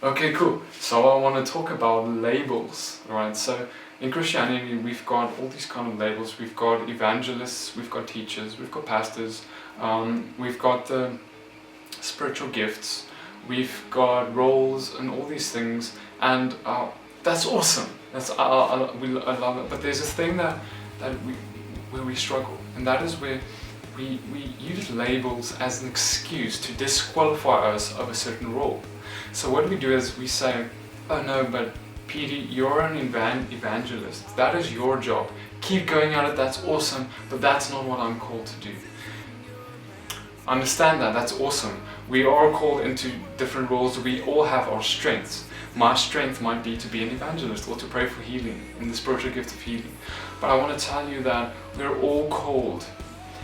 Okay, cool. So I want to talk about labels, right? So in Christianity, we've got all these kind of labels. We've got evangelists, we've got teachers, we've got pastors, we've got the spiritual gifts, we've got roles and all these things, and that's awesome. I love it. But there's a thing where we struggle, and that is where we use labels as an excuse to disqualify us of a certain role. So what we do is we say, oh no, but Petey, you're an evangelist. That is your job. Keep going at it, that's awesome, but that's not what I'm called to do. Understand that, that's awesome. We are called into different roles, we all have our strengths. My strength might be to be an evangelist or to pray for healing, in the spiritual gift of healing. But I want to tell you that we're all called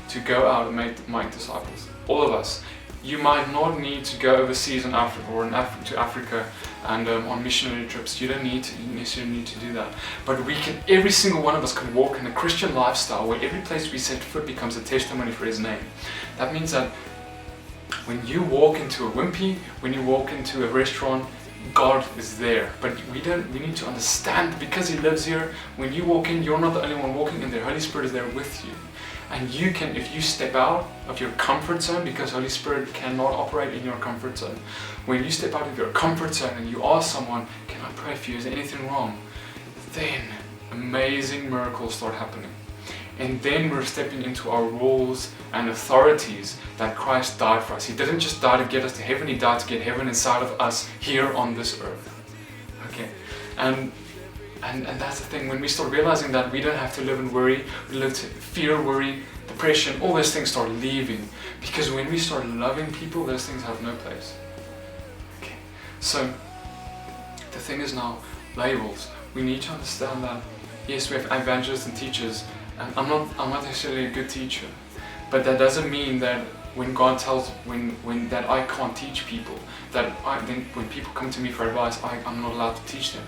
to go out and make disciples. All of us. You might not need to go overseas in Africa or to Africa and on missionary trips. You don't necessarily need to do that. But we can, every single one of us can walk in a Christian lifestyle where every place we set foot becomes a testimony for His name. That means that when you walk into a Wimpy, when you walk into a restaurant, God is there. But we need to understand, because He lives here, when you walk in, you're not the only one walking in there. Holy Spirit is there with you. And you can, if you step out of your comfort zone, because Holy Spirit cannot operate in your comfort zone. When you step out of your comfort zone and you ask someone, can I pray for you, is there anything wrong? Then amazing miracles start happening. And then we're stepping into our roles and authorities that Christ died for us. He didn't just die to get us to heaven, He died to get heaven inside of us here on this earth. Okay, and that's the thing, when we start realizing that we don't have to live in worry, we live to fear, worry, depression, all those things start leaving. Because when we start loving people, those things have no place. Okay, so the thing is now, labels. We need to understand that, yes, we have evangelists and teachers, and I'm not necessarily a good teacher, but that doesn't mean that when God tells, when that I can't teach people, that when people come to me for advice, I'm not allowed to teach them.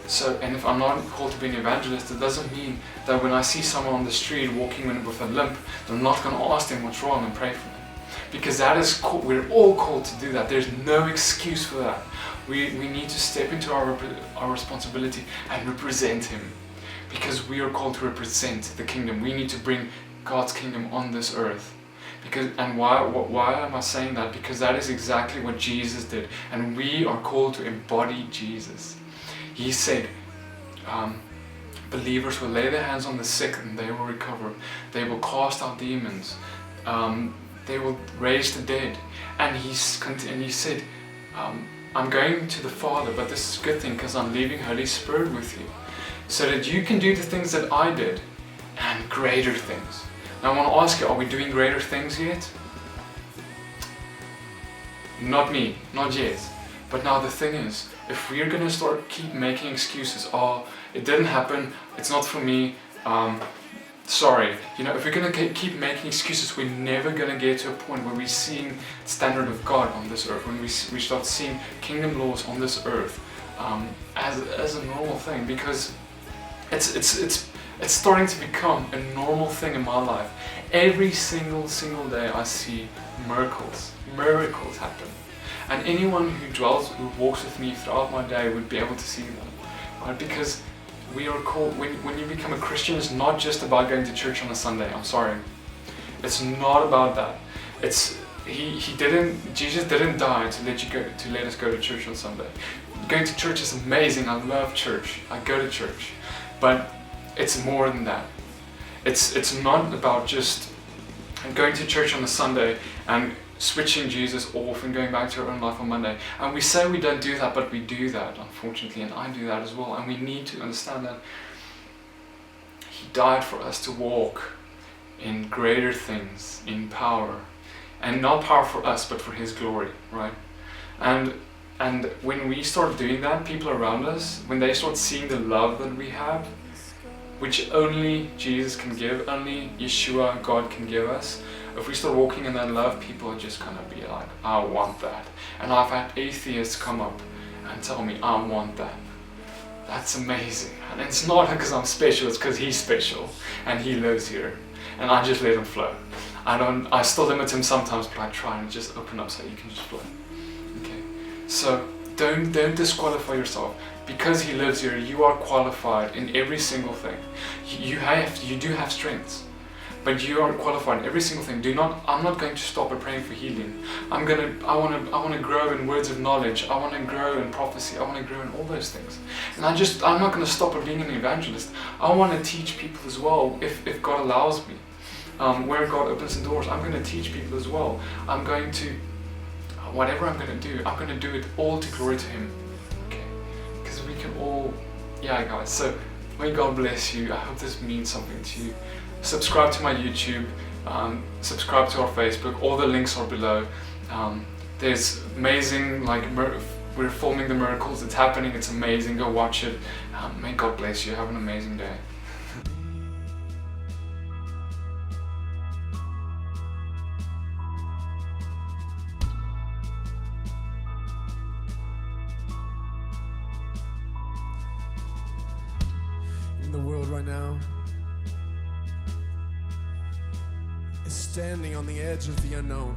So, and if I'm not called to be an evangelist, it doesn't mean that when I see someone on the street walking with a limp, that I'm not going to ask them what's wrong and pray for them. Because that is, we're all called to do that. There's no excuse for that. We need to step into our responsibility and represent Him. Because we are called to represent the kingdom. We need to bring God's kingdom on this earth. Why am I saying that? Because that is exactly what Jesus did. And we are called to embody Jesus. He said, believers will lay their hands on the sick and they will recover. They will cast out demons. They will raise the dead. And he said, I'm going to the Father, but this is a good thing because I'm leaving Holy Spirit with you. So that you can do the things that I did and greater things. Now I want to ask you, are we doing greater things yet? Not me, not yet. But now the thing is, if we're going to keep making excuses, oh, it didn't happen, it's not for me, sorry. If we're going to keep making excuses, we're never going to get to a point where we're seeing the standard of God on this earth, when we start seeing kingdom laws on this earth as a normal thing, because it's starting to become a normal thing in my life. Every single day I see miracles happen. And anyone who walks with me throughout my day would be able to see them, right? Because we are called, when you become a Christian, it's not just about going to church on a Sunday. I'm sorry, it's not about that. Jesus didn't die to let us go to church on Sunday. Going to church is amazing. I love church. I go to church, but it's more than that. It's not about just going to church on a Sunday and switching Jesus off and going back to our own life on Monday. And we say we don't do that, but we do that, unfortunately, and I do that as well. And we need to understand that He died for us to walk in greater things, in power. And not power for us, but for His glory, right? And when we start doing that, people around us, when they start seeing the love that we have, which only Jesus can give, only Yeshua, God, can give us, if we start walking in that love, people are just gonna be like, I want that. And I've had atheists come up and tell me, I want that. That's amazing. And it's not because I'm special, it's because He's special and He lives here. And I just let Him flow. I still limit Him sometimes, but I try and just open up so you can just flow. Okay. So Don't disqualify yourself. Because He lives here, you are qualified in every single thing. You do have strengths, but you are qualified in every single thing. I'm not going to stop at praying for healing. I want to grow in words of knowledge. I want to grow in prophecy. I want to grow in all those things. And I'm not going to stop at being an evangelist. I want to teach people as well, if God allows me. Where God opens the doors, I'm going to teach people as well. I'm going to, whatever I'm going to do, I'm going to do it all to glory to Him. Okay? Because we can all, yeah guys, so may God bless you. I hope this means something to you. Subscribe to my YouTube, subscribe to our Facebook, all the links are below. There's amazing, we're filming the miracles, it's happening, it's amazing, go watch it. May God bless you, have an amazing day. In the world right now is standing on the edge of the unknown.